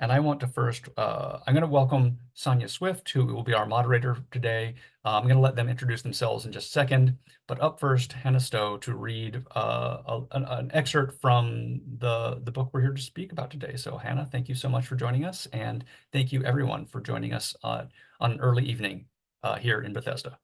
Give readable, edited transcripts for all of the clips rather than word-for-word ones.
And I want to first, I'm going to welcome Sonja Swift, who will be our moderator today. I'm going to let them introduce themselves in just a second. But up first, Hannah Stowe to read an excerpt from the book we're here to speak about today. So Hannah, thank you so much for joining us. And thank you everyone for joining us on an early evening here in Bethesda.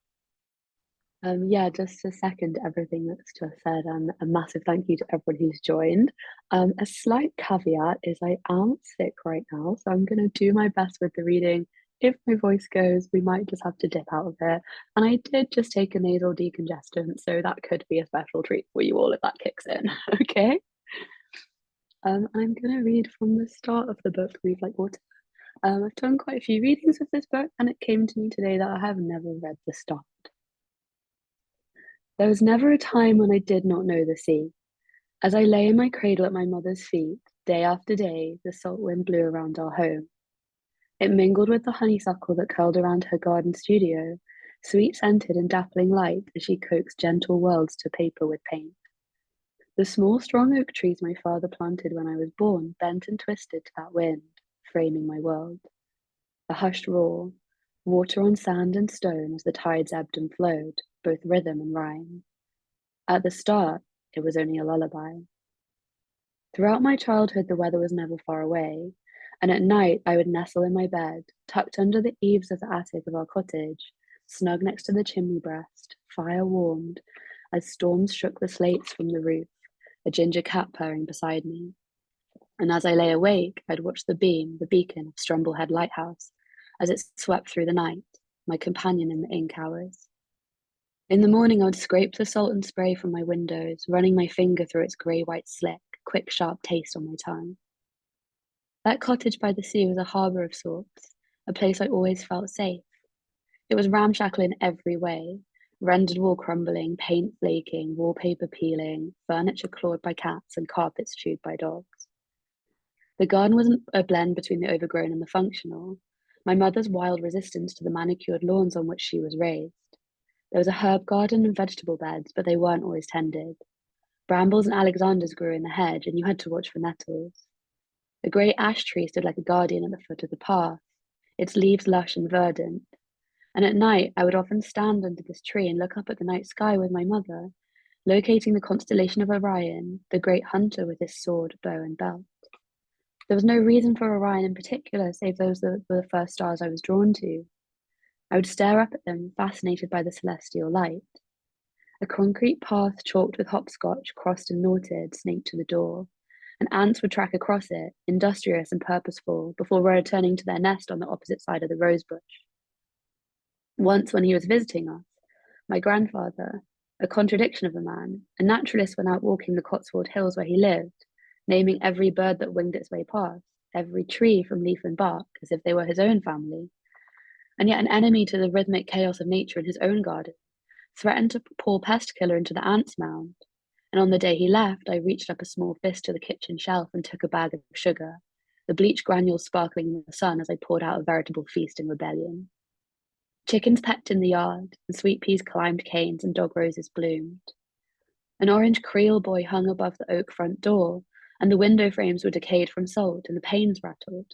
Yeah, just to second everything that's just said, and a massive thank you to everyone who's joined. A slight caveat is I am sick right now, so I'm going to do my best with the reading. If my voice goes, we might just have to dip out of it. And I did just take a nasal decongestant, so that could be a special treat for you all if that kicks in. Okay. I'm going to read from the start of the book, Read Like Water. I've done quite a few readings of this book, and it came to me today that I have never read the start. There was never a time when I did not know the sea. As I lay in my cradle at my mother's feet, day after day, the salt wind blew around our home. It mingled with the honeysuckle that curled around her garden studio, sweet-scented and dappling light as she coaxed gentle worlds to paper with paint. The small, strong oak trees my father planted when I was born bent and twisted to that wind, framing my world. A hushed roar, water on sand and stone as the tides ebbed and flowed, both rhythm and rhyme. At the start, it was only a lullaby. Throughout my childhood, the weather was never far away, and at night I would nestle in my bed, tucked under the eaves of the attic of our cottage, snug next to the chimney breast, fire warmed, as storms shook the slates from the roof, a ginger cat purring beside me. And as I lay awake, I'd watch the beam, the beacon of Strumblehead Lighthouse, as it swept through the night, my companion in the ink hours. In the morning, I would scrape the salt and spray from my windows, running my finger through its grey-white slick, quick, sharp taste on my tongue. That cottage by the sea was a harbour of sorts, a place I always felt safe. It was ramshackle in every way, rendered wall crumbling, paint flaking, wallpaper peeling, furniture clawed by cats, and carpets chewed by dogs. The garden was a blend between the overgrown and the functional, my mother's wild resistance to the manicured lawns on which she was raised. There was a herb garden and vegetable beds, but they weren't always tended. Brambles and alexanders grew in the hedge, and you had to watch for nettles. A great ash tree stood like a guardian at the foot of the path, its leaves lush and verdant. And at night, I would often stand under this tree and look up at the night sky with my mother, locating the constellation of Orion, the great hunter with his sword, bow, and belt. There was no reason for Orion in particular, save those were the first stars I was drawn to. I would stare up at them, fascinated by the celestial light. A concrete path chalked with hopscotch, crossed and knotted, snaked to the door, and ants would track across it, industrious and purposeful, before returning to their nest on the opposite side of the rosebush. Once, when he was visiting us, my grandfather, a contradiction of a man, a naturalist, went out walking the Cotswold Hills where he lived, naming every bird that winged its way past, every tree from leaf and bark, as if they were his own family, and yet an enemy to the rhythmic chaos of nature in his own garden, threatened to pour pest killer into the ants' mound. And on the day he left, I reached up a small fist to the kitchen shelf and took a bag of sugar, the bleached granules sparkling in the sun as I poured out a veritable feast in rebellion. Chickens pecked in the yard, and sweet peas climbed canes and dog roses bloomed. An orange Creole boy hung above the oak front door, and the window frames were decayed from salt and the panes rattled.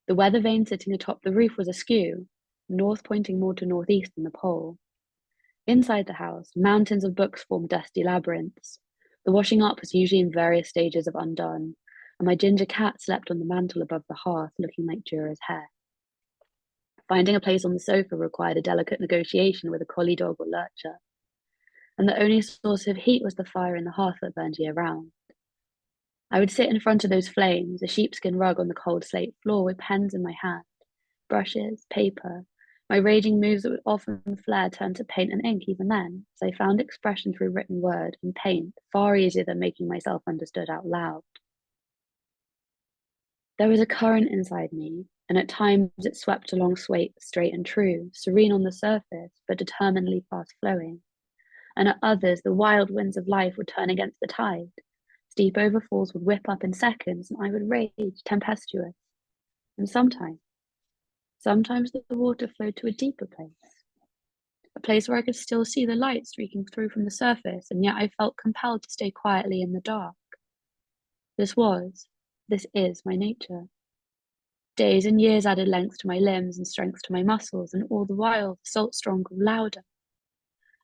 The weather vane sitting atop the roof was askew, north pointing more to northeast than the pole. Inside the house, mountains of books formed dusty labyrinths. The washing up was usually in various stages of undone, and my ginger cat slept on the mantel above the hearth, looking like Jura's hair. Finding a place on the sofa required a delicate negotiation with a collie dog or lurcher, and the only source of heat was the fire in the hearth that burned year-round. I would sit in front of those flames, a sheepskin rug on the cold slate floor with pens in my hand, brushes, paper. My raging moves that would often flare turned to paint and ink even then, as I found expression through written word and paint far easier than making myself understood out loud. There was a current inside me, and at times it swept along straight and true, serene on the surface, but determinedly fast-flowing. And at others, the wild winds of life would turn against the tide. Steep overfalls would whip up in seconds, and I would rage, tempestuous. And sometimes the water flowed to a deeper place, a place where I could still see the light streaking through from the surface, and yet I felt compelled to stay quietly in the dark. This is my nature. Days and years added length to my limbs and strength to my muscles, and all the while the salt storm grew louder.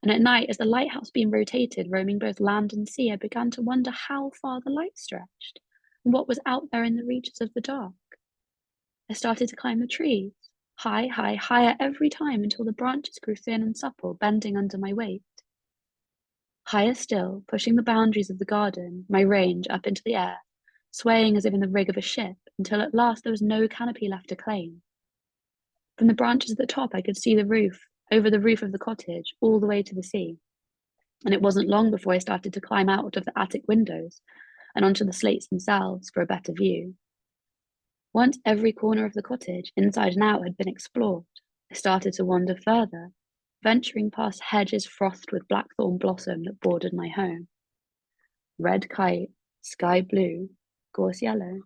And at night, as the lighthouse beam rotated, roaming both land and sea, I began to wonder how far the light stretched, and what was out there in the reaches of the dark. I started to climb the trees, high, high, higher every time until the branches grew thin and supple, bending under my weight. Higher still, pushing the boundaries of the garden, my range up into the air, swaying as if in the rig of a ship, until at last there was no canopy left to claim. From the branches at the top, I could see the roof, over the roof of the cottage, all the way to the sea. And it wasn't long before I started to climb out of the attic windows and onto the slates themselves for a better view. Once every corner of the cottage, inside and out, had been explored, I started to wander further, venturing past hedges frothed with blackthorn blossom that bordered my home. Red kite, sky blue, gorse yellow,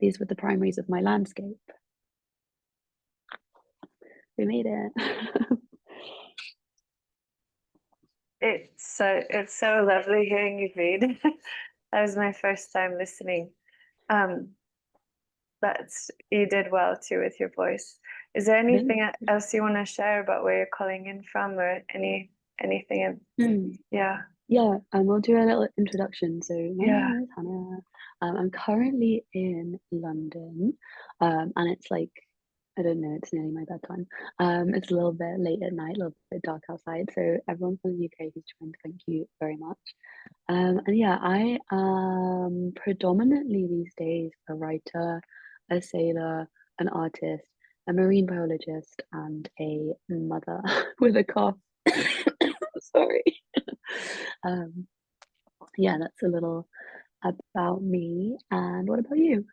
these were the primaries of my landscape. We made it. It's so lovely hearing you read. That was my first time listening. You did well too with your voice. Is there anything else you want to share about where you're calling in from, or anything? Yeah. Yeah, we'll do a little introduction. So my Yeah. name is Hannah. I'm currently in London, and it's like, I don't know, it's nearly my bedtime. It's a little bit late at night, a little bit dark outside. So everyone from the UK who's joined, thank you very much. And yeah, I am predominantly these days a writer, a sailor, an artist, a marine biologist, and a mother with a cough. Sorry. Yeah, that's a little about me. And what about you?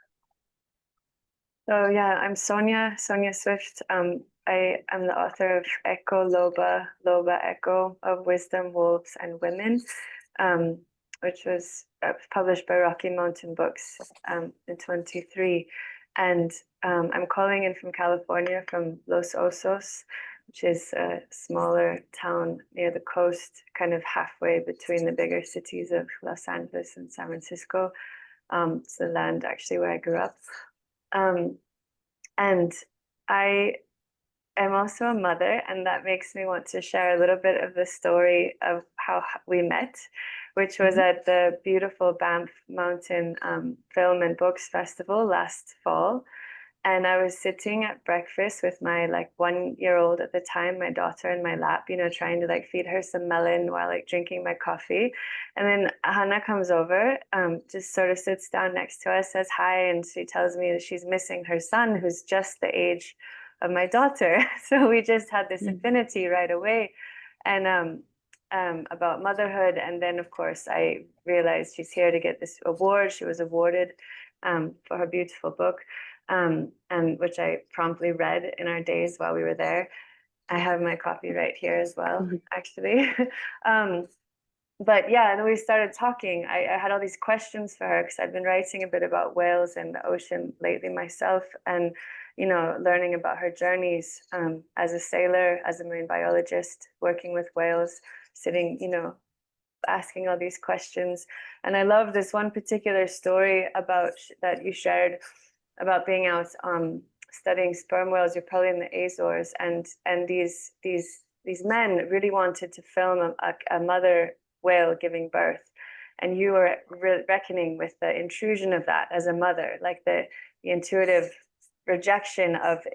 So yeah, I'm Sonja Swift. I am the author of Echo Loba, Loba Echo of Wisdom, Wolves, and Women, which was published by Rocky Mountain Books in 23. And I'm calling in from California, from Los Osos, which is a smaller town near the coast, kind of halfway between the bigger cities of Los Angeles and San Francisco. It's the land actually where I grew up. And I am also a mother, and that makes me want to share a little bit of the story of how we met, which was at the beautiful Banff Mountain Film and Books Festival last fall. And I was sitting at breakfast with my 1-year-old at the time, my daughter, in my lap, trying to feed her some melon while drinking my coffee. And then Hannah comes over, just sort of sits down next to us, says hi, and she tells me that she's missing her son, who's just the age of my daughter. So we just had this affinity right away, and about motherhood. And then, of course, I realized she's here to get this award. She was awarded for her beautiful book. And which I promptly read in our days while we were there. I have my copy right here as well, actually. But yeah, and then we started talking. I had all these questions for her because I'd been writing a bit about whales and the ocean lately myself, and learning about her journeys as a sailor, as a marine biologist, working with whales, sitting, asking all these questions. And I love this one particular story about that you shared about being out studying sperm whales. You're probably in the Azores, and these men really wanted to film a mother whale giving birth, and you were reckoning with the intrusion of that as a mother, like the intuitive rejection of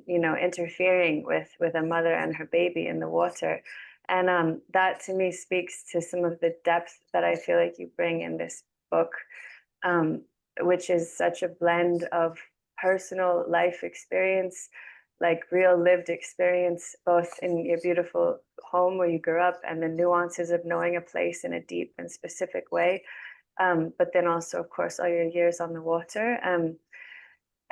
interfering with a mother and her baby in the water. And that to me speaks to some of the depth that I feel like you bring in this book, which is such a blend of personal life experience, like real lived experience, both in your beautiful home where you grew up and the nuances of knowing a place in a deep and specific way. But then also, of course, all your years on the water, and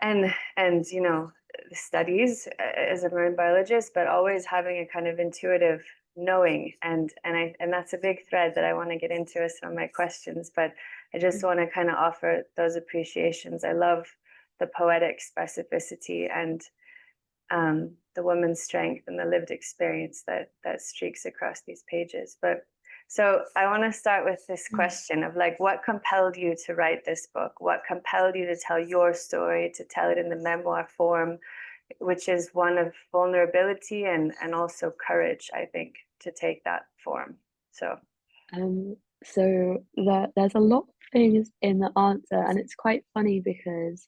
the studies as a marine biologist, but always having a kind of intuitive knowing, and that's a big thread that I want to get into as some of my questions, but I just want to kind of offer those appreciations. I love the poetic specificity and the woman's strength and the lived experience that streaks across these pages. But So I want to start with this question of like, what compelled you to write this book? What compelled you to tell your story, to tell it in the memoir form, which is one of vulnerability and also courage, I think, to take that form. So there's a lot of things in the answer, and it's quite funny because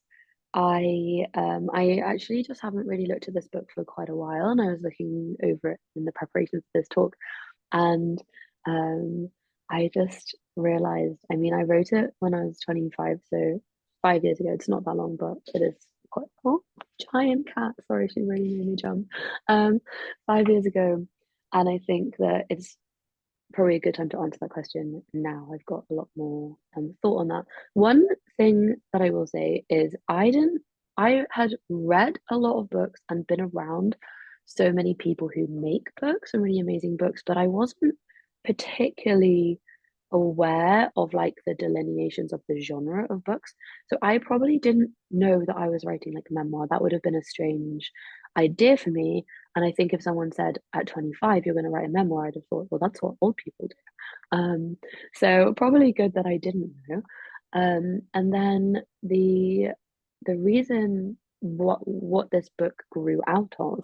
I actually just haven't really looked at this book for quite a while, and I was looking over it in the preparation for this talk, and I just realized, I mean, I wrote it when I was 25, so 5 years ago. It's not that long, but it is quite, oh, giant cat, sorry, she really made me jump. 5 years ago, and I think that it's probably a good time to answer that question now. I've got a lot more thought on that. One thing that I will say is I had read a lot of books and been around so many people who make books and really amazing books, but I wasn't particularly aware of like the delineations of the genre of books. So I probably didn't know that I was writing like a memoir. That would have been a strange idea for me. And I think if someone said at 25 you're going to write a memoir, I'd have thought, well, that's what old people do. So probably good that I didn't know. And then the reason what this book grew out of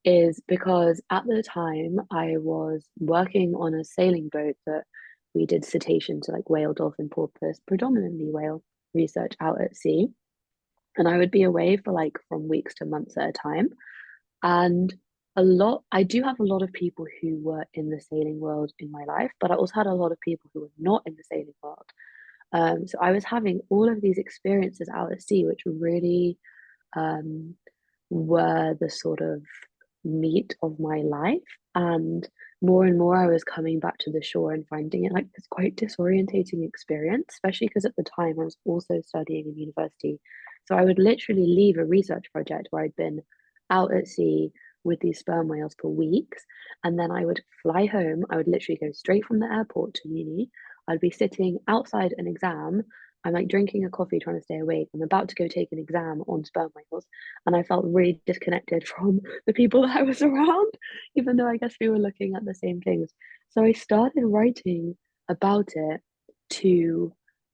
is because at the time I was working on a sailing boat that we did cetacean, so like whale, dolphin, porpoise, predominantly whale research out at sea. And I would be away for like from weeks to months at a time. And I do have a lot of people who were in the sailing world in my life, but I also had a lot of people who were not in the sailing world. So I was having all of these experiences out at sea, which really um, were the sort of meat of my life. And more I was coming back to the shore and finding it like this quite disorientating experience, especially because at the time I was also studying in university. So I would literally leave a research project where I'd been out at sea with these sperm whales for weeks, and then I would fly home. I would literally go straight from the airport to uni. I'd be sitting outside an exam. I'm like drinking a coffee, trying to stay awake. I'm about to go take an exam on sperm whales, and I felt really disconnected from the people that I was around, even though I guess we were looking at the same things. So I started writing about it to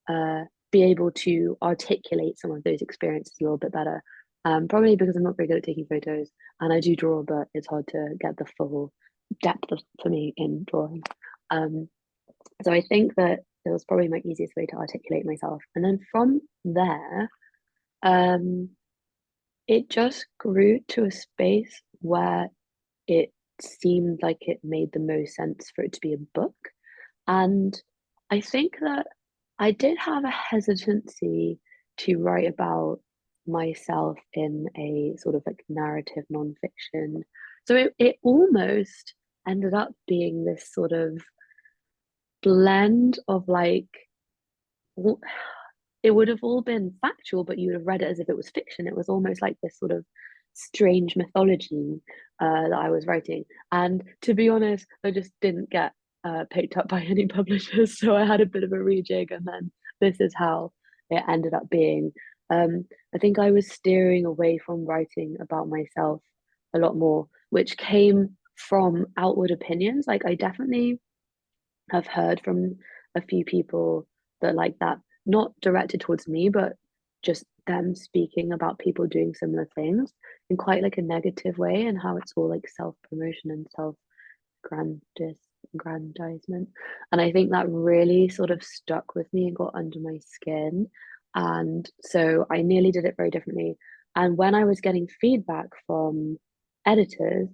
uh, be able to articulate some of those experiences a little bit better. Probably because I'm not very good at taking photos, and I do draw, but it's hard to get the full depth for me in drawing. Um, so I think that it was probably my easiest way to articulate myself. And then from there, um, it just grew to a space where it seemed like it made the most sense for it to be a book. And I think that I did have a hesitancy to write about myself in a sort of like narrative nonfiction. So it almost ended up being this sort of blend of like it would have all been factual, but you would have read it as if it was fiction. It was almost like this sort of strange mythology that I was writing. And to be honest, I just didn't get picked up by any publishers, so I had a bit of a rejig, and then this is how it ended up being. I think I was steering away from writing about myself a lot more, which came from outward opinions. Like I definitely have heard from a few people that like that, not directed towards me, but just them speaking about people doing similar things in quite like a negative way, and how it's all like self-promotion and self-aggrandizement. And I think that really sort of stuck with me and got under my skin. And so I nearly did it very differently. And when I was getting feedback from editors,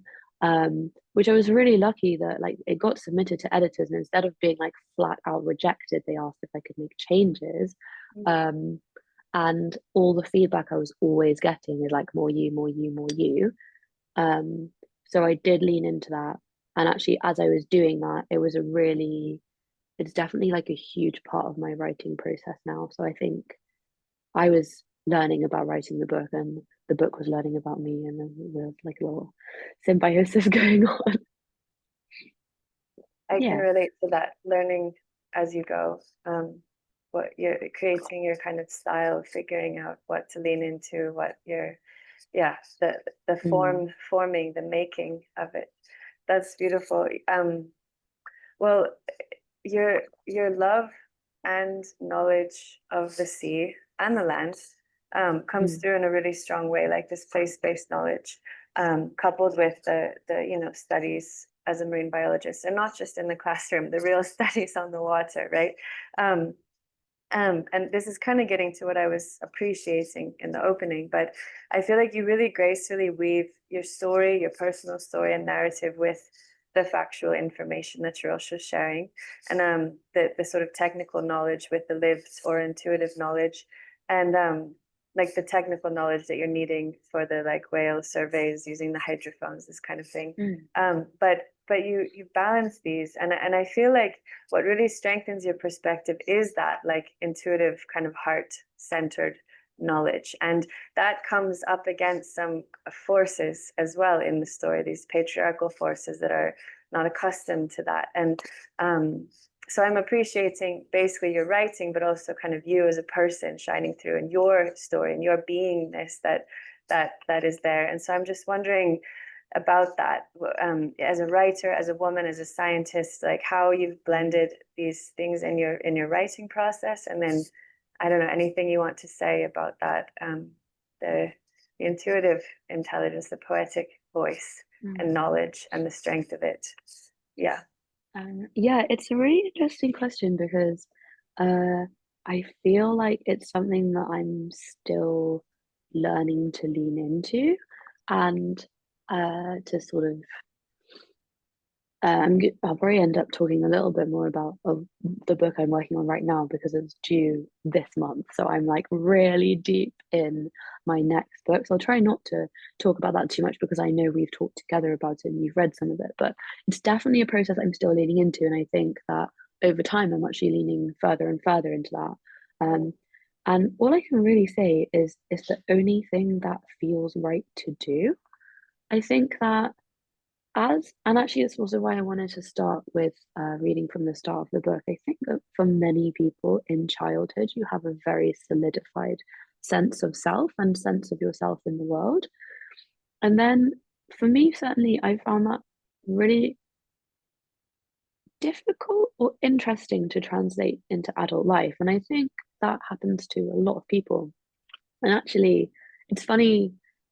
which I was really lucky that like it got submitted to editors, and instead of being like flat out rejected, they asked if I could make changes. Um, and all the feedback I was always getting is like more you, more you, more you. So I did lean into that. And actually, as I was doing that, it's definitely like a huge part of my writing process now. So I think I was learning about writing the book, and the book was learning about me, and then there's like a little symbiosis going on. I can Yeah. relate to that, learning as you go, what you're creating your kind of style, figuring out what to lean into, what you're, yeah, the forming, the making of it. That's beautiful. Well, your love and knowledge of the sea and the land comes through in a really strong way, like this place-based knowledge, coupled with the studies as a marine biologist, and not just in the classroom, the real studies on the water, right? And this is kind of getting to what I was appreciating in the opening, but I feel like you really gracefully weave your story, your personal story and narrative with the factual information that you're also sharing, and the sort of technical knowledge with the lived or intuitive knowledge, and like the technical knowledge that you're needing for the like whale surveys using the hydrophones, this kind of thing. But you balance these, and I feel like what really strengthens your perspective is that like intuitive kind of heart-centered knowledge, and that comes up against some forces as well in the story, these patriarchal forces that are not accustomed to that. And so I'm appreciating basically your writing, but also kind of you as a person shining through in your story and your beingness that is there. And so I'm just wondering about that, as a writer, as a woman, as a scientist, like how you've blended these things in your writing process. And then I don't know, anything you want to say about that, the intuitive intelligence, the poetic voice and knowledge and the strength of it. Yeah. Yeah, it's a really interesting question because I feel like it's something that I'm still learning to lean into, and to sort of I'll probably end up talking a little bit more about the book I'm working on right now because it's due this month. So I'm like really deep in my next book. So I'll try not to talk about that too much because I know we've talked together about it and you've read some of it. But it's definitely a process I'm still leaning into, and I think that over time I'm actually leaning further and further into that. And all I can really say is it's the only thing that feels right to do. I think that and actually it's also why I wanted to start with reading from the start of the book. I think that for many people in childhood, you have a very solidified sense of self and sense of yourself in the world. And then for me, certainly, I found that really difficult or interesting to translate into adult life. And I think that happens to a lot of people. And actually, it's funny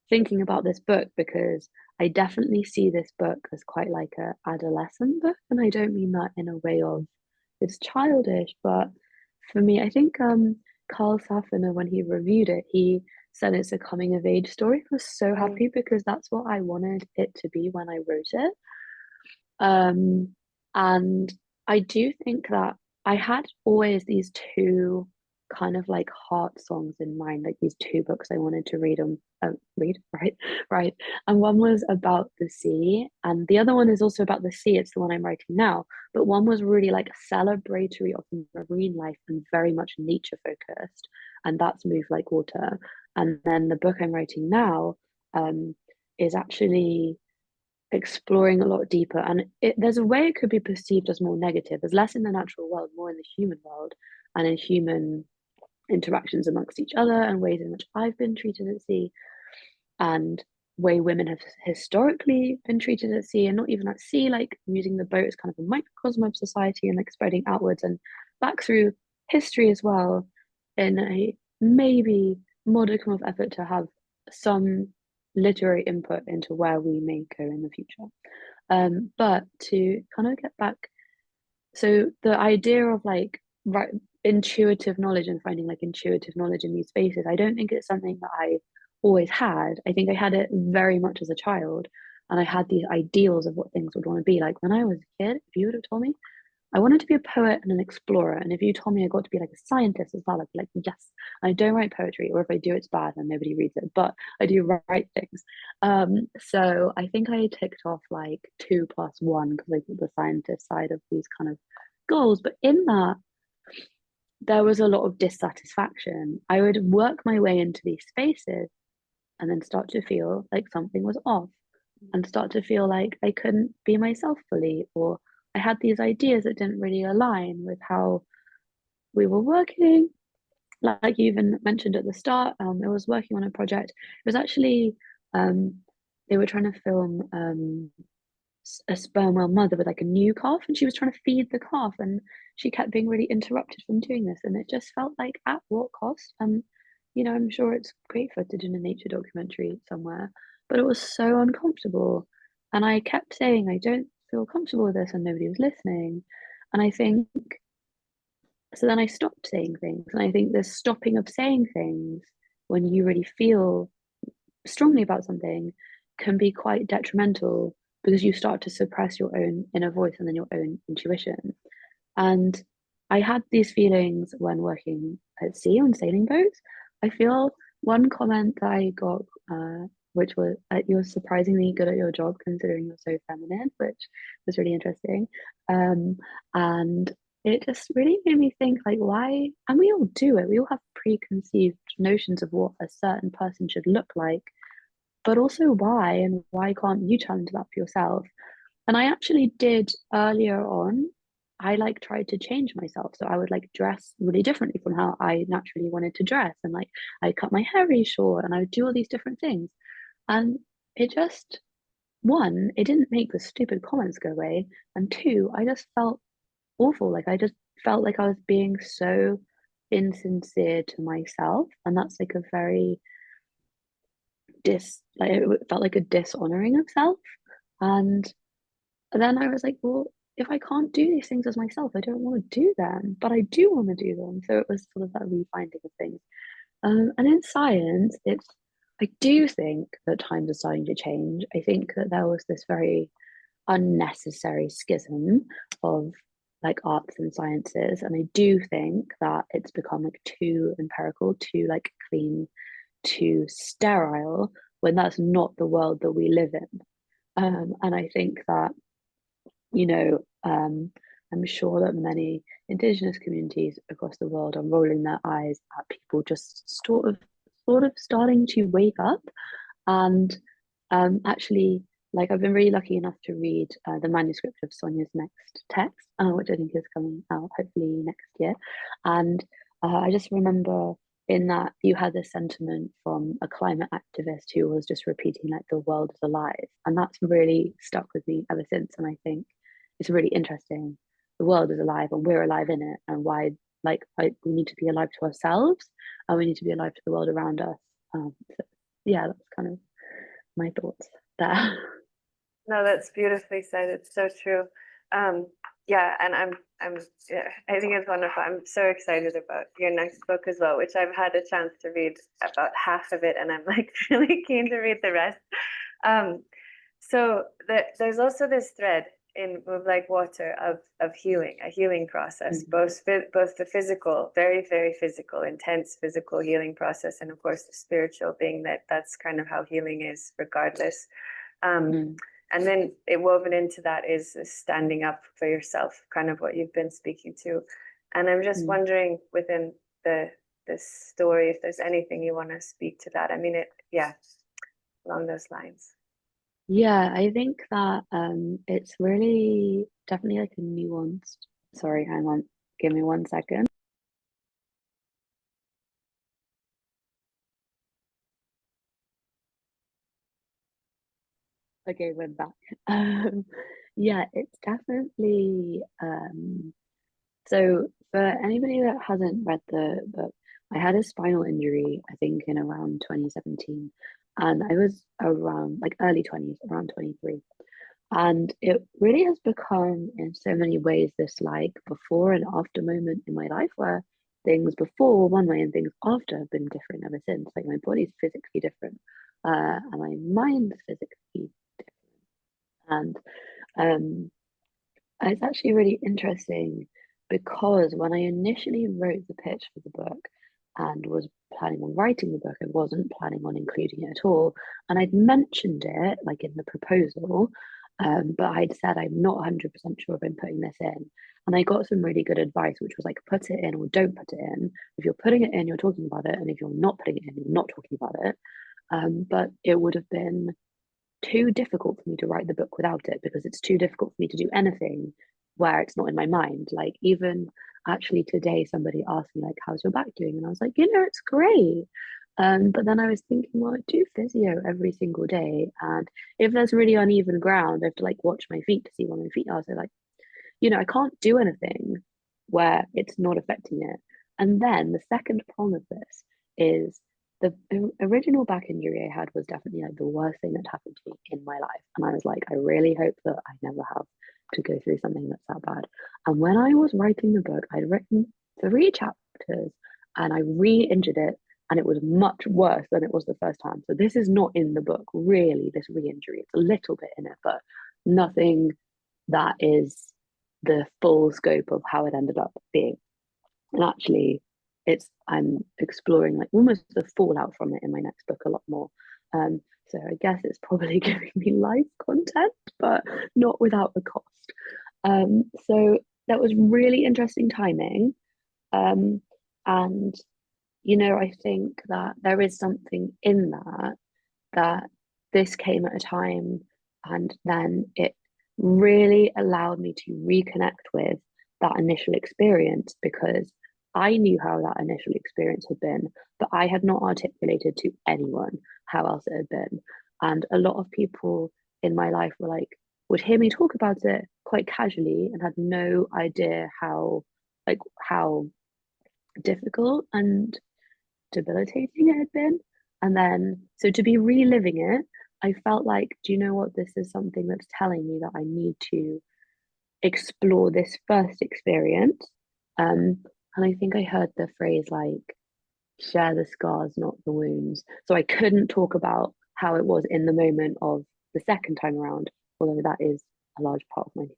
thinking about this book because I definitely see this book as quite like a adolescent book, and I don't mean that in a way of it's childish, but for me, I think Carl Safina, when he reviewed it, he said it's a coming of age story. I was so happy because that's what I wanted it to be when I wrote it. And I do think that I had always these two kind of like heart songs in mind, like these two books I wanted to right. And one was about the sea, and the other one is also about the sea. It's the one I'm writing now, but one was really like celebratory of marine life and very much nature focused, and that's Move Like Water. And then the book I'm writing now is actually exploring a lot deeper, and there's a way it could be perceived as more negative. There's less in the natural world, more in the human world, and in human interactions amongst each other, and ways in which I've been treated at sea, and way women have historically been treated at sea, and not even at sea, like using the boat as kind of a microcosm of society and like spreading outwards and back through history as well, in a maybe modicum of effort to have some literary input into where we may go in the future. But to kind of get back, so the idea of like intuitive knowledge and finding like intuitive knowledge in these spaces, I don't think it's something that I always had. I think I had it very much as a child, and I had these ideals of what things would want to be. Like when I was a kid, if you would have told me I wanted to be a poet and an explorer, and if you told me I got to be like a scientist as well, I'd be like, yes. I don't write poetry, or if I do, it's bad and nobody reads it, but I do write things. So I think I ticked off like 2+1 because I did the scientist side of these kind of goals. But in that, there was a lot of dissatisfaction. I would work my way into these spaces and then start to feel like something was off, and start to feel like I couldn't be myself fully, or I had these ideas that didn't really align with how we were working. Like you even mentioned at the start, I was working on a project. It was actually they were trying to film a sperm whale mother with like a new calf, and she was trying to feed the calf, and she kept being really interrupted from doing this, and it just felt like, at what cost? And I'm sure it's great footage in a nature documentary somewhere, but it was so uncomfortable, and I kept saying I don't feel comfortable with this, and nobody was listening. And I think so then I stopped saying things, and I think this stopping of saying things when you really feel strongly about something can be quite detrimental, because you start to suppress your own inner voice and then your own intuition. And I had these feelings when working at sea on sailing boats. I feel one comment that I got, which was, you're surprisingly good at your job considering you're so feminine, which was really interesting. And it just really made me think, like, why? And we all do it. We all have preconceived notions of what a certain person should look like, but also why, and why can't you challenge that for yourself? And I actually did earlier on. I like tried to change myself. So I would like dress really differently from how I naturally wanted to dress. And like I cut my hair really short, and I would do all these different things. And it just, one, it didn't make the stupid comments go away. And two, I just felt awful. Like I just felt like I was being so insincere to myself. And that's like a very like it felt like a dishonoring of self. And then I was like, well, if I can't do these things as myself, I don't want to do them, but I do want to do them. So it was sort of that refinding of things. And in science, I do think that times are starting to change. I think that there was this very unnecessary schism of like arts and sciences. And I do think that it's become like too empirical, too like clean, too sterile, when that's not the world that we live in. And I think that, you know, I'm sure that many indigenous communities across the world are rolling their eyes at people just sort of starting to wake up. And actually, like I've been really lucky enough to read the manuscript of Sonja's next text, which I think is coming out hopefully next year. And I just remember in that you had this sentiment from a climate activist who was just repeating like the world is alive, and that's really stuck with me ever since. And I think it's really interesting. The world is alive, and we're alive in it, and why? We need to be alive to ourselves, and we need to be alive to the world around us. So, yeah, that's kind of my thoughts there. No, that's beautifully said. It's so true. Yeah, and yeah, I think it's wonderful. I'm so excited about your next book as well, which I've had a chance to read about half of it, and I'm like really keen to read the rest. So there's also this thread in Move Like Water of healing, a healing process, both the physical, very, very physical, intense physical healing process, and of course the spiritual, being that that's kind of how healing is regardless. And then it woven into that is standing up for yourself, kind of what you've been speaking to. And I'm just wondering within this story, if there's anything you want to speak to that. I mean, along those lines. Yeah, I think that it's really definitely like a nuanced. Sorry, hang on, give me 1 second. Okay, we're back. Yeah, it's definitely so for anybody that hasn't read the book, I had a spinal injury, I think in around 2017, and I was around like early 20s, around 23. And it really has become in so many ways this like before and after moment in my life, where things before were one way and things after have been different ever since. Like my body's physically different, and my mind's physically different. And it's actually really interesting, because when I initially wrote the pitch for the book and was planning on writing the book, I wasn't planning on including it at all. And I'd mentioned it like in the proposal, but I'd said I'm not 100% sure if I'm putting this in. And I got some really good advice, which was like, put it in or don't put it in. If you're putting it in, you're talking about it. And if you're not putting it in, you're not talking about it. But it would have been too difficult for me to write the book without it, because it's too difficult for me to do anything where it's not in my mind. Like even actually today somebody asked me like, how's your back doing? And I was like, it's great. But then I was thinking, well, I do physio every single day, and if there's really uneven ground, I have to like watch my feet to see where my feet are. So like, I can't do anything where it's not affecting it. And then the second prong of this is the original back injury I had was definitely like the worst thing that happened to me in my life. And I was like, I really hope that I never have to go through something that's that bad. And when I was writing the book, I'd written 3 chapters and I re-injured it, and it was much worse than it was the first time. So this is not in the book, really, this re-injury. It's a little bit in it, but nothing that is the full scope of how it ended up being. And actually, I'm exploring like almost the fallout from it in my next book a lot more. So I guess it's probably giving me life content, but not without the cost. So that was really interesting timing. And I think that there is something in that this came at a time, and then it really allowed me to reconnect with that initial experience, because I knew how that initial experience had been, but I had not articulated to anyone how else it had been. And a lot of people in my life would hear me talk about it quite casually and had no idea how difficult and debilitating it had been. And then, so to be reliving it, I felt like, do you know what? This is something that's telling me that I need to explore this first experience. And I think I heard the phrase like, share the scars, not the wounds. So I couldn't talk about how it was in the moment of the second time around, although that is a large part of my book.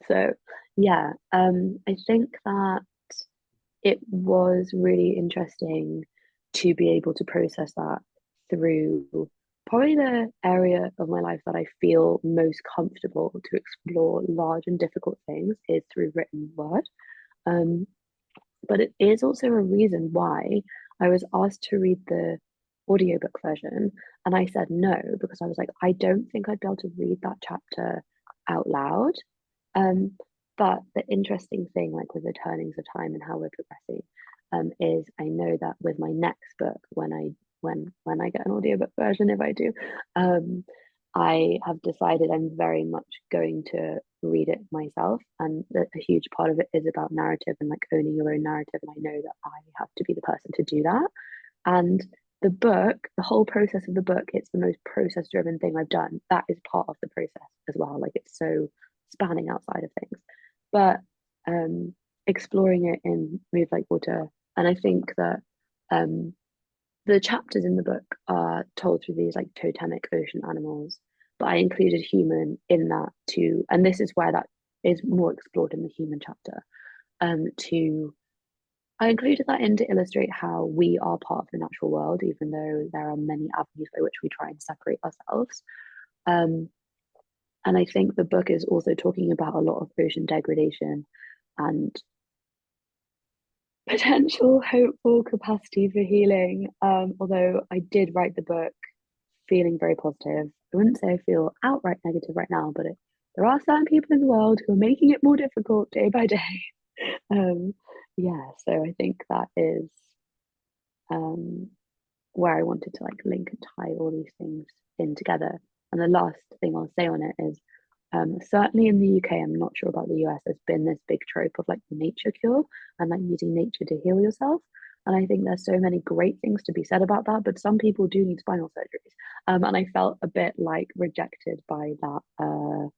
So yeah, I think that it was really interesting to be able to process that through probably the area of my life that I feel most comfortable to explore large and difficult things is through written word. Um, but it is also a reason why I was asked to read the audiobook version, and I said no, because I was like, I don't think I'd be able to read that chapter out loud. Um, but the interesting thing, like with the turnings of time and how we're progressing, is I know that with my next book, when I get an audiobook version, if I do, um, I have decided I'm very much going to read it myself, and a huge part of it is about narrative and like owning your own narrative. And I know that I have to be the person to do that. And the book, the whole process of the book, it's the most process driven thing I've done. That is part of the process as well. Like it's so spanning outside of things. But exploring it in Move Like Water. And I think that the chapters in the book are told through these like totemic ocean animals, but I included human in that too. And this is where that is more explored in the human chapter. To I included that in to illustrate how we are part of the natural world, even though there are many avenues by which we try and separate ourselves. Um, and I think the book is also talking about a lot of ocean degradation and potential hopeful capacity for healing. Although I did write the book feeling very positive. I wouldn't say I feel outright negative right now, but there are certain people in the world who are making it more difficult day by day. Um, yeah, so I think that is um, where I wanted to like link and tie all these things in together. And the last thing I'll say on it is certainly in the UK, I'm not sure about the US, there's been this big trope of like the nature cure and like using nature to heal yourself. And I think there's so many great things to be said about that, but some people do need spinal surgeries. And I felt a bit like rejected by that,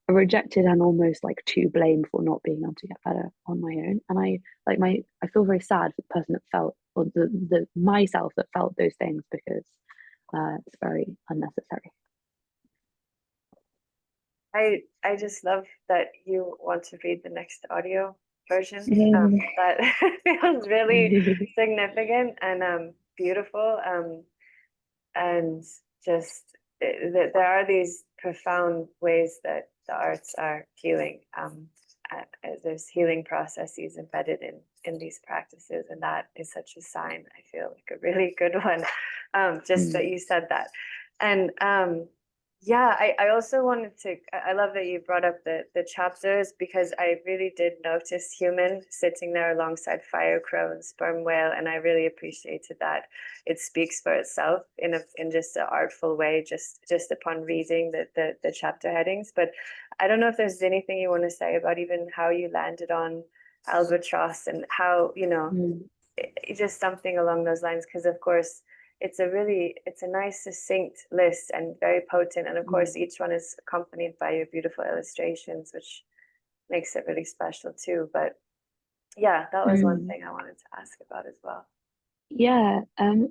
rejected and almost like to blame for not being able to get better on my own. And I feel very sad for the person that felt, or the myself that felt those things, because it's very unnecessary. I just love that you want to read the next audio version. That feels really significant and beautiful. And just there are these profound ways that the arts are healing. There's healing processes embedded in these practices, and that is such a sign. I feel like a really good one. Just that you said that, and Yeah, I also wanted to, I love that you brought up the chapters, because I really did notice human sitting there alongside fire crow and sperm whale, and I really appreciated that. It speaks for itself in just an artful way, just upon reading the chapter headings. But I don't know if there's anything you want to say about even how you landed on albatross, and how, Mm, just something along those lines, because of course it's a nice succinct list and very potent, and of mm, course each one is accompanied by your beautiful illustrations, which makes it really special too. But yeah, that was one mm. thing I wanted to ask about as well. Yeah,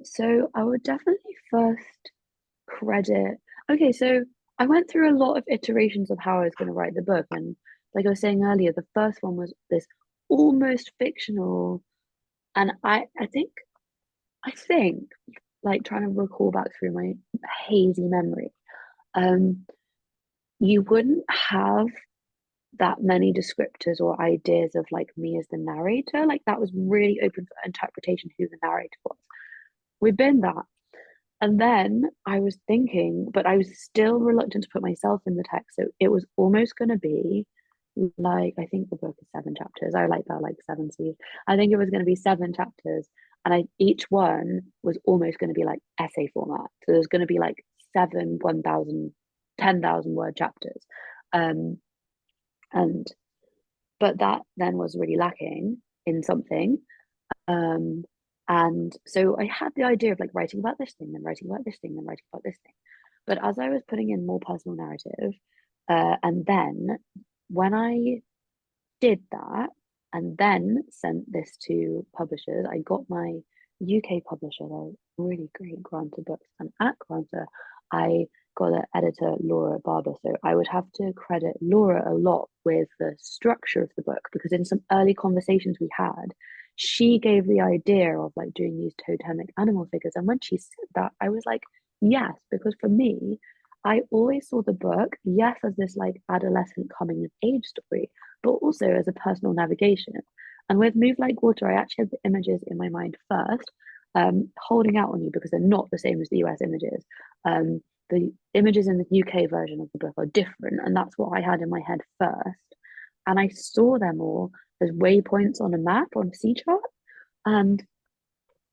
so I would definitely first credit. Okay, so I went through a lot of iterations of how I was going to write the book, and like I was saying earlier, the first one was this almost fictional, and I think like trying to recall back through my hazy memory, um, you wouldn't have that many descriptors or ideas of like me as the narrator. Like that was really open for interpretation who the narrator was. We've been that. And then I was thinking, but I was still reluctant to put myself in the text. So it was almost going to be like, I think the book is 7 chapters. I like that, like 7 C's. I think it was going to be 7 chapters. And each one was almost going to be like essay format. So there's going to be like 1,000, 10,000 word chapters. Um, and, but that then was really lacking in something. Um, and so I had the idea of like writing about this thing, then writing about this thing, then writing about this thing. But as I was putting in more personal narrative, and then when I did that and then sent this to publishers, I got my UK publisher, they're really great, Granta Books, and at Granta, I got an editor, Laura Barber. So I would have to credit Laura a lot with the structure of the book, because in some early conversations we had, she gave the idea of like doing these totemic animal figures. And when she said that, I was like, yes, because for me, I always saw the book, yes, as this like adolescent coming of age story, but also as a personal navigation. And with Move Like Water, I actually had the images in my mind first, holding out on you because they're not the same as the US images. The images in the UK version of the book are different, and that's what I had in my head first. And I saw them all as waypoints on a map, on a sea chart, and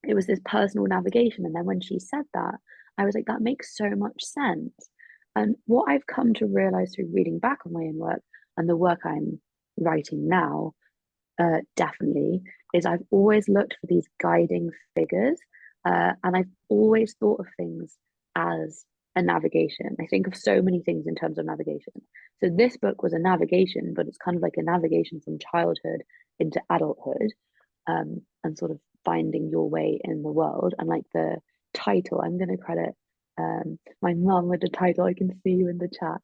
it was this personal navigation. And then when she said that, I was like, that makes so much sense. And what I've come to realize through reading back on my own work and the work I'm writing now, definitely, is I've always looked for these guiding figures. And I've always thought of things as a navigation. I think of so many things in terms of navigation. So this book was a navigation, but it's kind of like a navigation from childhood into adulthood, and sort of finding your way in the world. And like the title, I'm going to credit my mum with the title. I can see you in the chat,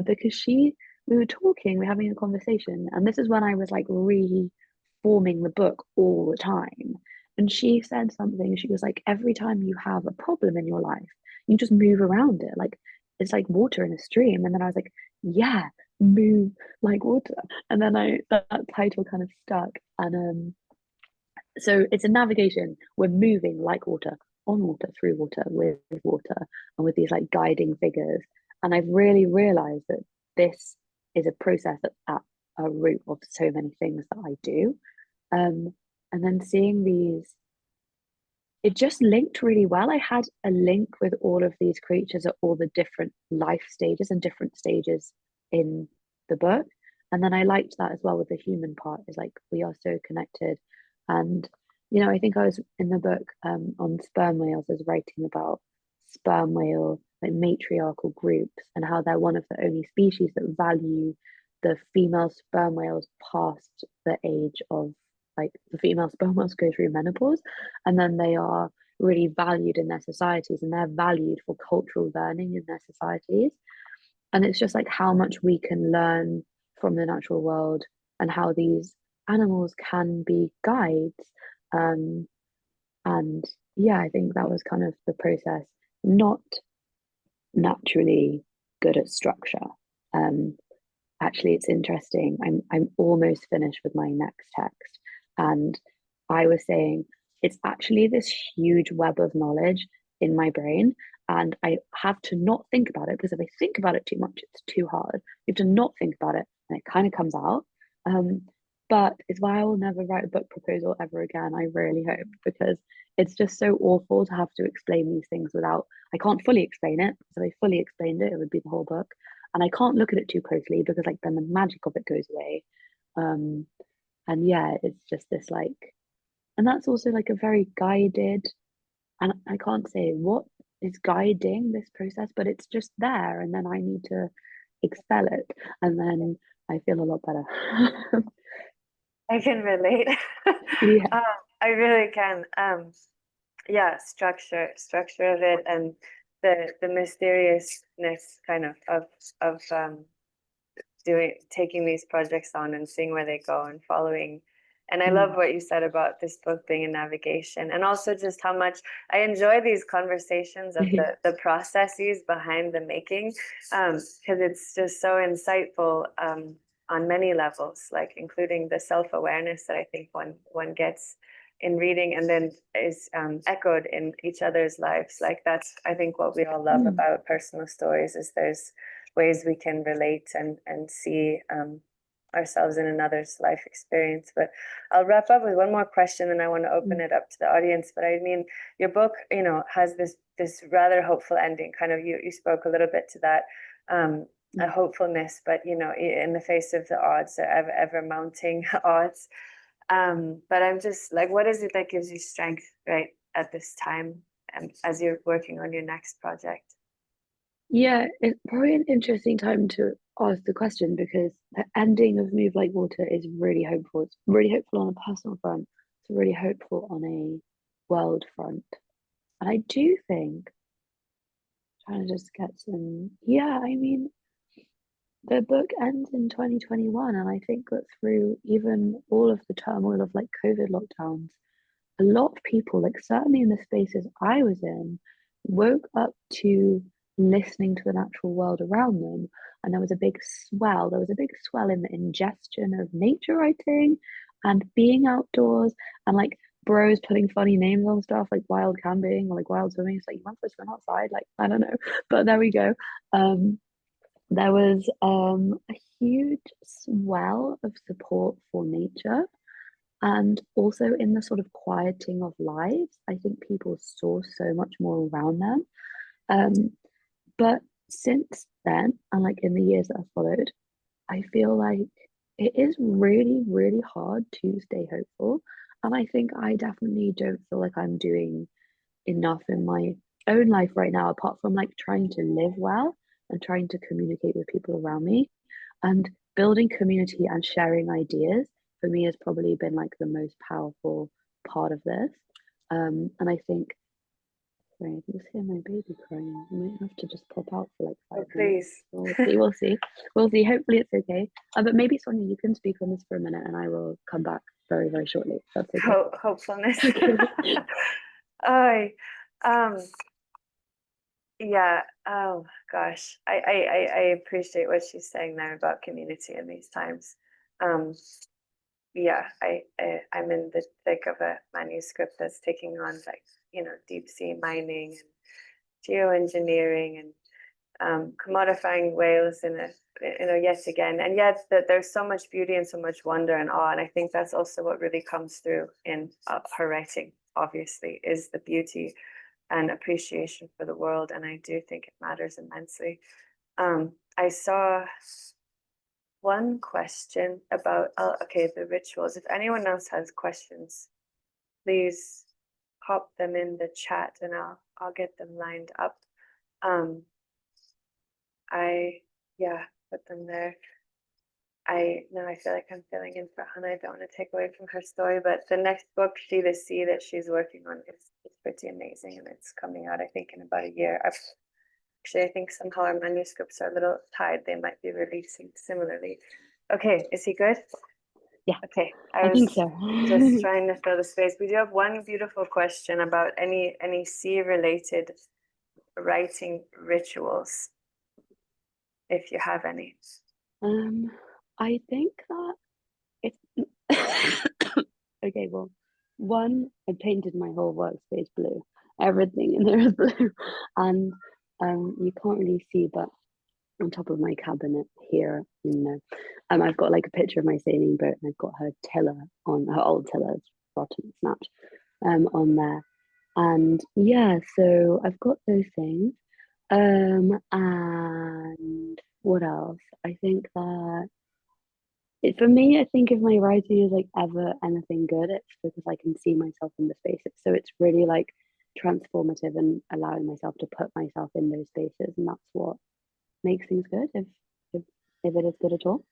because we were talking, we're having a conversation, and this is when I was like reforming the book all the time. And she said something. She was like, every time you have a problem in your life, you just move around it. Like it's like water in a stream. And then I was like, yeah, move like water. And then that title kind of stuck. And so it's a navigation. We're moving like water, on water, through water, with water, and with these like guiding figures. And I've really realized that this is a process that's at a root of so many things that I do. Um, and then seeing these, it just linked really well. I had a link with all of these creatures at all the different life stages and different stages in the book. And then I liked that as well with the human part, is like we are so connected. And I think I was in the book on sperm whales, I was writing about sperm whale like matriarchal groups and how they're one of the only species that value the female sperm whales past the age of, like, the female sperm whales go through menopause, and then they are really valued in their societies, and they're valued for cultural learning in their societies. And it's just like how much we can learn from the natural world, and how these animals can be guides. um and yeah, I think that was kind of the process. Not naturally good at structure. um Actually, it's interesting. I'm almost finished with my next text, and I was saying it's actually this huge web of knowledge in my brain, and I have to not think about it, because if I think about it too much, it's too hard. You have to not think about it, and it kind of comes out. But it's why I will never write a book proposal ever again. I really hope, because it's just so awful to have to explain these things without. I can't fully explain it. So if I fully explained it, it would be the whole book, and I can't look at it too closely because like then the magic of it goes away. And yeah, it's just this like, and that's also like a very guided, and I can't say what is guiding this process, but it's just there, and then I need to expel it, and then I feel a lot better. I can relate. Yeah. I really can. Yeah, structure of it, and the mysteriousness kind of taking these projects on and seeing where they go and following. And I love what you said about this book being a navigation, and also just how much I enjoy these conversations of the processes behind the making, because it's just so insightful on many levels, like including the self-awareness that I think one gets in reading, and then is echoed in each other's lives. Like that's, I think, what we all love about personal stories, is there's ways we can relate and see ourselves in another's life experience. But I'll wrap up with one more question, and I want to open it up to the audience. But I mean, your book, has this rather hopeful ending. Kind of, you spoke a little bit to that, a hopefulness, but in the face of the odds, the ever mounting odds. But I'm just like, what is it that gives you strength right at this time, as you're working on your next project? Yeah, it's probably an interesting time to ask the question, because the ending of Move Like Water is really hopeful. It's really hopeful on a personal front. It's really hopeful on a world front. And I do think, trying to just get some, yeah, I mean, the book ends in 2021, and I think that through even all of the turmoil of like COVID lockdowns, a lot of people, like certainly in the spaces I was in, woke up to listening to the natural world around them. And there was a big swell. There was a big swell in the ingestion of nature writing and being outdoors, and like bros putting funny names on stuff like wild camping or like wild swimming. It's like, you went for a swim outside, like I don't know. But there we go. There was a huge swell of support for nature, and also in the sort of quieting of lives. I think people saw so much more around them. But since then, and like in the years that have followed, I feel like it is really, really hard to stay hopeful. And I think I definitely don't feel like I'm doing enough in my own life right now, apart from like trying to live well and trying to communicate with people around me. And building community and sharing ideas for me has probably been like the most powerful part of this. And I think, sorry, I can just hear my baby crying. I might have to just pop out for like Oh, 5 minutes. please. We'll see, we'll see. We'll see. Hopefully it's okay. But maybe Sonja, you can speak on this for a minute, and I will come back very, very shortly. That's okay. Hopefulness. I yeah, oh gosh, I appreciate what she's saying there about community in these times. Yeah, I'm in the thick of a manuscript that's taking on like, deep sea mining and geoengineering and commodifying whales in a, yet again, and yet that there's so much beauty and so much wonder and awe. And I think that's also what really comes through in her writing, obviously, is the beauty and appreciation for the world. And I do think it matters immensely. I saw one question about, okay, the rituals. If anyone else has questions, please pop them in the chat and I'll get them lined up. Yeah, put them there. Now I feel like I'm filling in for Hannah. I don't want to take away from her story, but the next book, She the Sea, that she's working on is pretty amazing, and it's coming out, I think, in about a year. Actually, I think somehow our manuscripts are a little tied. They might be releasing similarly. Okay, is he good? Yeah. Okay, I think so. just trying to fill the space. We do have one beautiful question about any sea-related writing rituals, if you have any. I think that it's okay. Well, one, I painted my whole workspace blue, everything in here is blue. And you can't really see, but on top of my cabinet here, I've got like a picture of my sailing boat, and I've got her tiller on her old tiller, it's rotten, it's snapped, on there. And yeah, so I've got those things. And what else? I think that for me, I think if my writing is like ever anything good, it's because I can see myself in the spaces. So it's really like transformative and allowing myself to put myself in those spaces, and that's what makes things good. If if it is good at all.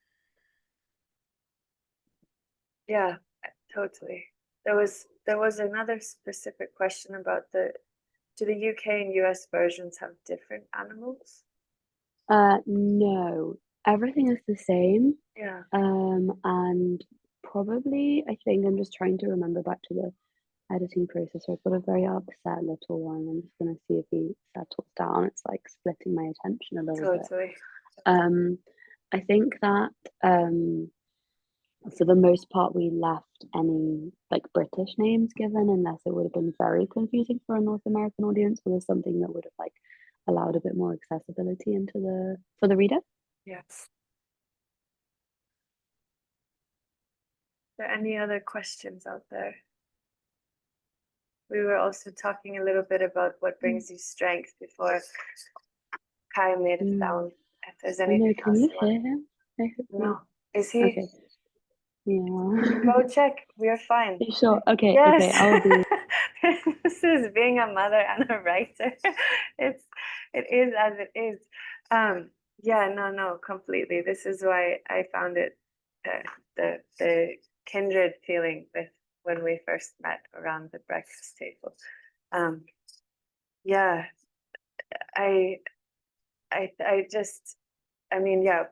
Yeah, totally. There was another specific question about do the UK and US versions have different animals? No, everything is the same. Yeah. And probably I think I'm just trying to remember back to the editing process. I've got a very upset little one. I'm just gonna see if he settles down. It's like splitting my attention a little bit. Totally. I think that for the most part we left any like British names given, unless it would have been very confusing for a North American audience, or there's something that would have like allowed a bit more accessibility into for the reader. Yes. Are there any other questions out there? We were also talking a little bit about what brings you strength before Kai made a sound. If there's I know, anything can else you you want. hear him? No. Is he? Okay. Yeah. Go check. We are fine. You sure? Okay, Yes. okay, I'll be. This is being a mother and a writer. It is as it is. Yeah, no, completely. This is why I found it the kindred feeling with when we first met around the breakfast table. Yeah, I just, I mean, yeah,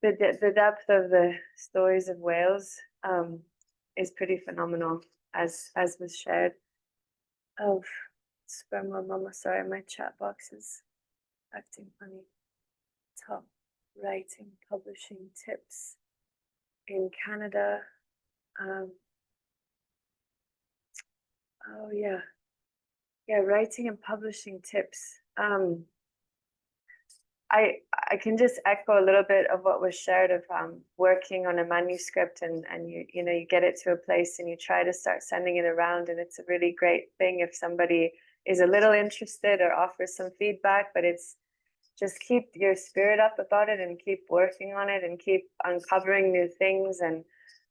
the depth of the stories of Wales is pretty phenomenal, as was shared. Oh, sperma mama, sorry, my chat box is acting funny. Top writing publishing tips in Canada. Oh yeah, writing and publishing tips. I can just echo a little bit of what was shared of working on a manuscript, and you get it to a place and you try to start sending it around, and it's a really great thing if somebody is a little interested or offers some feedback, but it's just keep your spirit up about it and keep working on it and keep uncovering new things. And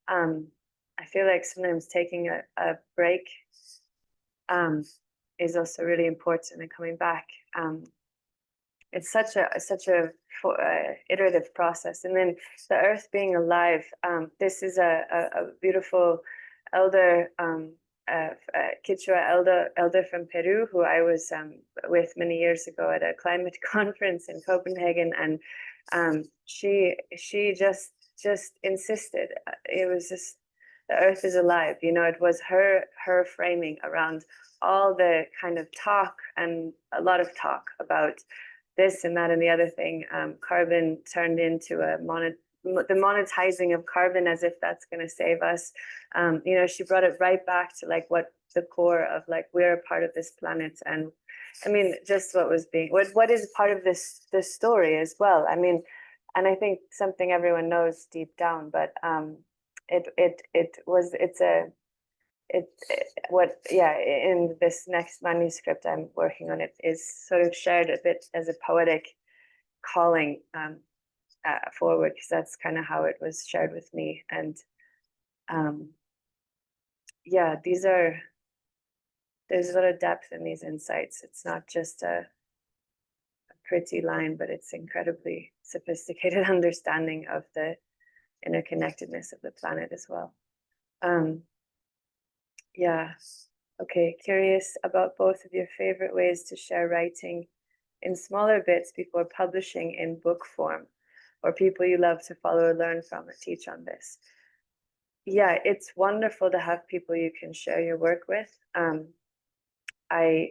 I feel like sometimes taking a break is also really important, and coming back. It's such a iterative process. And then the earth being alive. This is a beautiful elder, Quechua elder from Peru, who I was with many years ago at a climate conference in Copenhagen, and she just insisted. It was just, the earth is alive. It was her framing around all the kind of talk, and a lot of talk about this and that and the other thing. Carbon turned into the monetizing of carbon, as if that's going to save us. She brought it right back to like what the core of, like, we're a part of this planet. And I mean, just what is part of this story as well. I mean, and I think something everyone knows deep down, but in this next manuscript I'm working on, it is sort of shared a bit as a poetic calling forward, because that's kind of how it was shared with me. And there's a lot of depth in these insights. It's not just a pretty line, but it's incredibly sophisticated understanding of the interconnectedness of the planet as well. Yeah. Okay, curious about both of your favorite ways to share writing in smaller bits before publishing in book form, or people you love to follow or learn from or teach on this. Yeah, it's wonderful to have people you can share your work with. I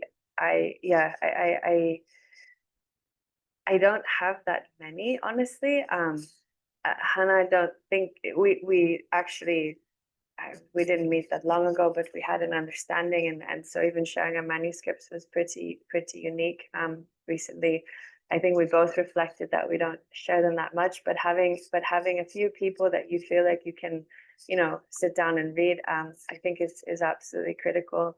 don't have that many, honestly. Hannah, I don't think we actually we didn't meet that long ago, but we had an understanding, and so even sharing our manuscripts was pretty unique. Recently, I think we both reflected that we don't share them that much, but having a few people that you feel like you can, sit down and read, I think is absolutely critical.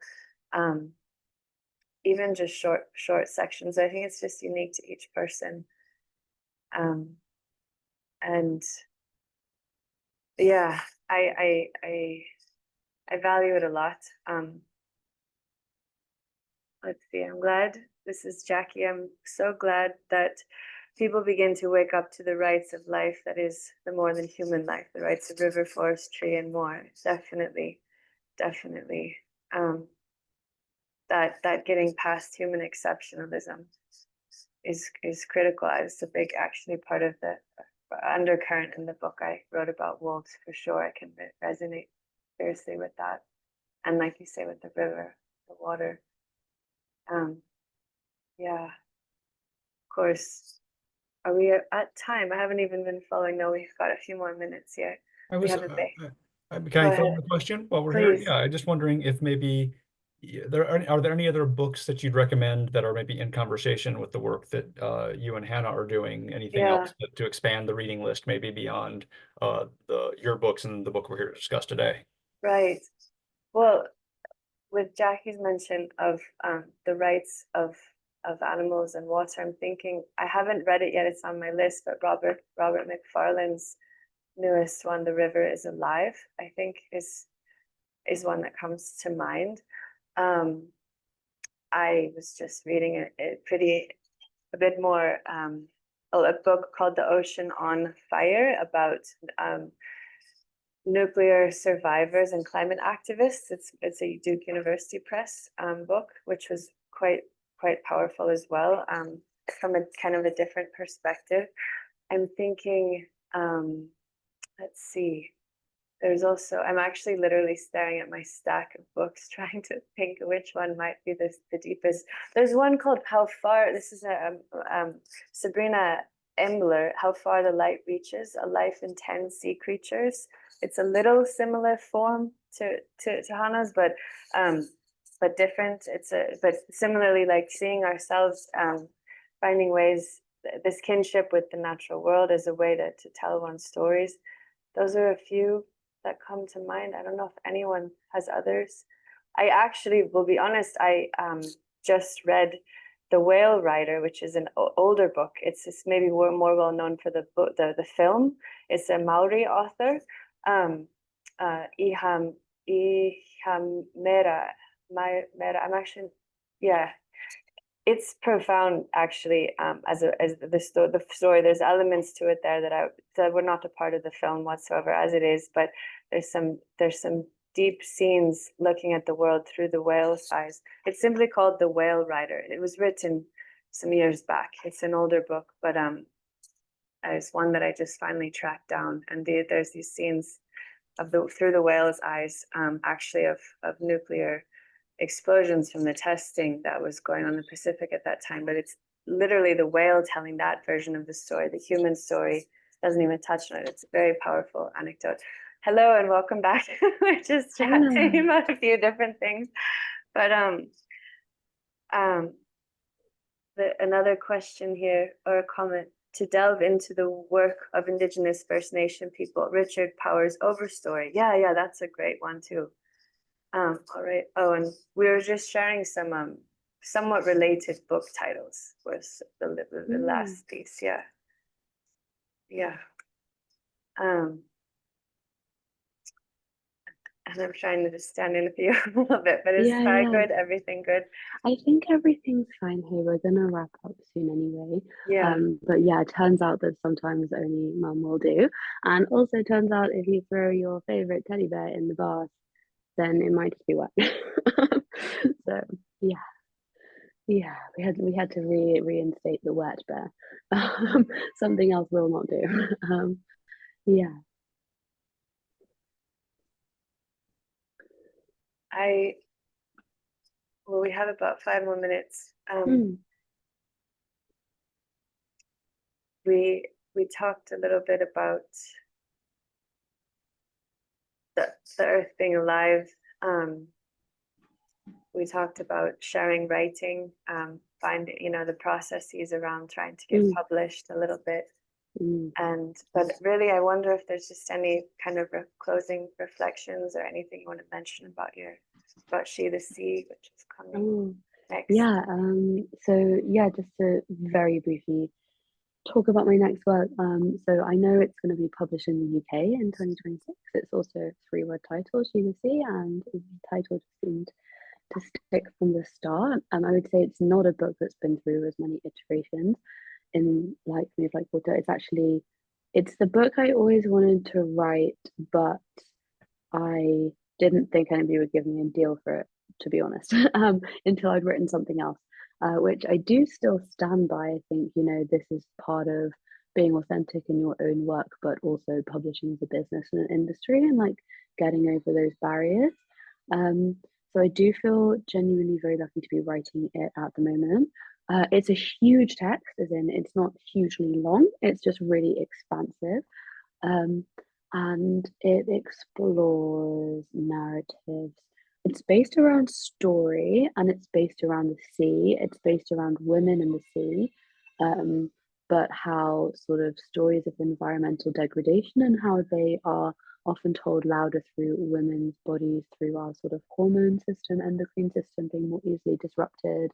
Even just short sections. I think it's just unique to each person. And yeah, I value it a lot. Let's see, I'm glad, this is Jackie, I'm so glad that people begin to wake up to the rights of life that is the more than human life, the rights of river, forest, tree, and more. Definitely. That getting past human exceptionalism is critical. It's a big, actually, part of the undercurrent in the book I wrote about wolves, for sure. I can resonate fiercely with that. And like you say, with the river, the water. Yeah, of course. Are we at time? I haven't even been following. No, we've got a few more minutes here. I We was, have a bit. can Go I throw in ahead, a question while we're here? please. Yeah, I'm just wondering if maybe are there any other books that you'd recommend that are maybe in conversation with the work that you and Hannah are doing? Anything Yeah, else to expand the reading list, maybe beyond your books and the book we're here to discuss today? right. Well, with Jackie's mention of the rights of animals and water, I'm thinking, I haven't read it yet, it's on my list, but Robert McFarlane's newest one, The River is Alive, I think is one that comes to mind. I was just reading a bit more, a book called The Ocean on Fire about nuclear survivors and climate activists. It's a Duke University Press book, which was quite powerful as well, from a kind of a different perspective. I'm thinking, let's see. There's also, I'm actually literally staring at my stack of books, trying to think which one might be the deepest. There's one called How Far, this is Sabrina Embler, How Far the Light Reaches, A Life in 10 Sea Creatures. It's a little similar form to Hannah's, but different. But similarly, like seeing ourselves, finding ways, this kinship with the natural world as a way to tell one's stories. Those are a few that come to mind. I don't know if anyone has others. I actually will be honest, I just read The Whale Rider, which is an older book. It's just maybe more well known for the book, the film. It's a Maori author, Iham Mera. I'm actually, yeah. It's profound, actually. As the story, there's elements to it there that were not a part of the film whatsoever, as it is. But there's some deep scenes looking at the world through the whale's eyes. It's simply called The Whale Rider. It was written some years back. It's an older book, but it's one that I just finally tracked down. And there's these scenes of through the whale's eyes, actually of nuclear explosions from the testing that was going on in the Pacific at that time. But it's literally the whale telling that version of the story. The human story doesn't even touch on it. It's a very powerful anecdote. Hello and welcome back. We're just chatting about a few different things. But another question here, or a comment: to delve into the work of Indigenous First Nation people, Richard Powers' Overstory. Yeah, that's a great one too. All right. Oh, and we were just sharing some somewhat related book titles was the last piece. Yeah. And I'm trying to just stand in a few a little bit, but is Sky good? Everything good? I think everything's fine here. We're gonna wrap up soon anyway. Yeah. But yeah, it turns out that sometimes only mum will do. And also turns out if you throw your favorite teddy bear in the bath, then it might just be wet. So yeah, we had to reinstate the wet bear. Something else will not do. Yeah. Well, we have about 5 more minutes. We talked a little bit about the earth being alive. We talked about sharing writing, finding, the processes around trying to get published a little bit. But really, I wonder if there's just any kind of closing reflections or anything you want to mention about She the Sea, which is coming next. Yeah. So yeah, just to very briefly talk about my next work. So I know it's going to be published in the UK in 2026. It's also a 3-word title, She the Sea, and the title just seemed to stick from the start. I would say it's not a book that's been through as many iterations in like Move Like Water. It's the book I always wanted to write, but I didn't think anybody would give me a deal for it, to be honest, until I'd written something else, which I do still stand by. I think, this is part of being authentic in your own work, but also publishing as a business and an industry and like getting over those barriers. So I do feel genuinely very lucky to be writing it at the moment. It's a huge text, as in it's not hugely long, it's just really expansive. And it explores narratives. It's based around story and it's based around the sea. It's based around women in the sea, but how sort of stories of environmental degradation and how they are often told louder through women's bodies, through our sort of hormone system, endocrine system being more easily disrupted.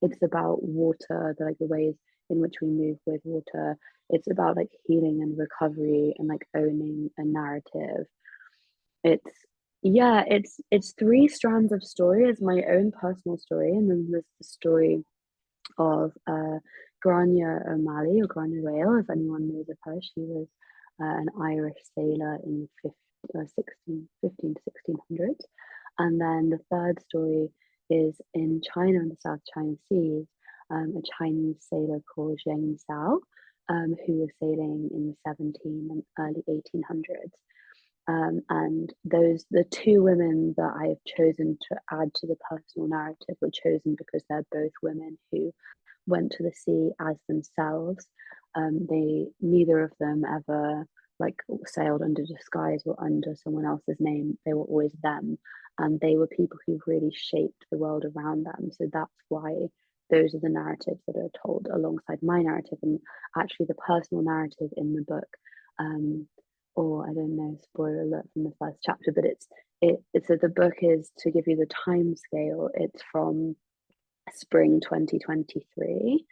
It's about water, the ways in which we move with water. It's about like healing and recovery and like owning a narrative. It's 3 strands of story. It's my own personal story, and then there's the story of Grania O'Malley, or Grania Whale, if anyone knows of her. She was an Irish sailor in the 15 to 1600s. And then the third story is in China, in the South China Seas, a Chinese sailor called Zheng Zhao, who was sailing in the 17 and early 1800s. And the 2 women that I have chosen to add to the personal narrative were chosen because they're both women who went to the sea as themselves. Neither of them ever like sailed under disguise or under someone else's name. They were always them, and they were people who really shaped the world around them. So that's why those are the narratives that are told alongside my narrative, and actually the personal narrative in the book. Or I don't know, spoiler alert from the first chapter, but so the book is, to give you the time scale, it's from spring 2023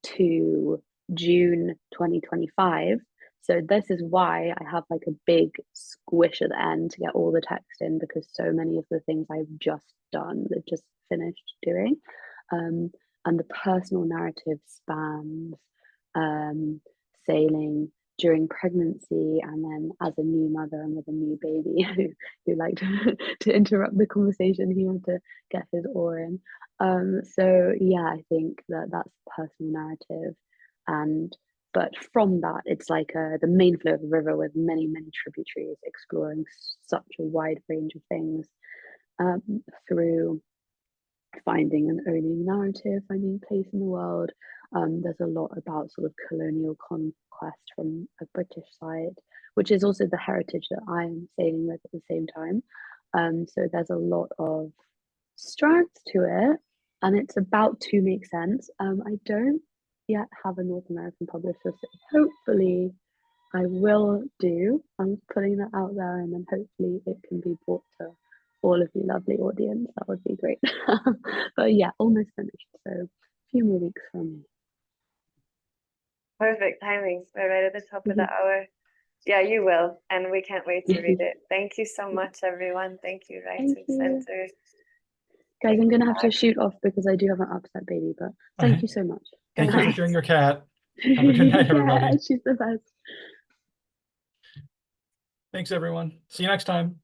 to June 2025. So this is why I have like a big squish at the end to get all the text in, because so many of the things I've just done, they've just finished doing. And the personal narrative spans sailing during pregnancy, and then as a new mother and with a new baby who liked to interrupt the conversation. He wanted to get his oar in. So yeah, I think that's personal narrative, but from that, it's like the main flow of the river with many tributaries, exploring such a wide range of things, through finding and owning narrative, finding place in the world. There's a lot about sort of colonial conquest from a British side, which is also the heritage that I'm sailing with at the same time. So there's a lot of strands to it, and it's about to make sense. I don't yet have a North American publisher, so hopefully I will do. I'm putting that out there, and then hopefully it can be brought to all of you lovely audience. That would be great. But yeah, almost finished, so a few more weeks from me. Perfect timing. We're right at the top of the hour. Yeah, you will, and we can't wait to read it. Thank you so much, everyone. Thank you, Writers Center. Guys, I'm gonna have to shoot off because I do have an upset baby, but thank you so much. Thank you for sharing your cat. Have a good night, everybody. Yeah, she's the best. Thanks, everyone. See you next time.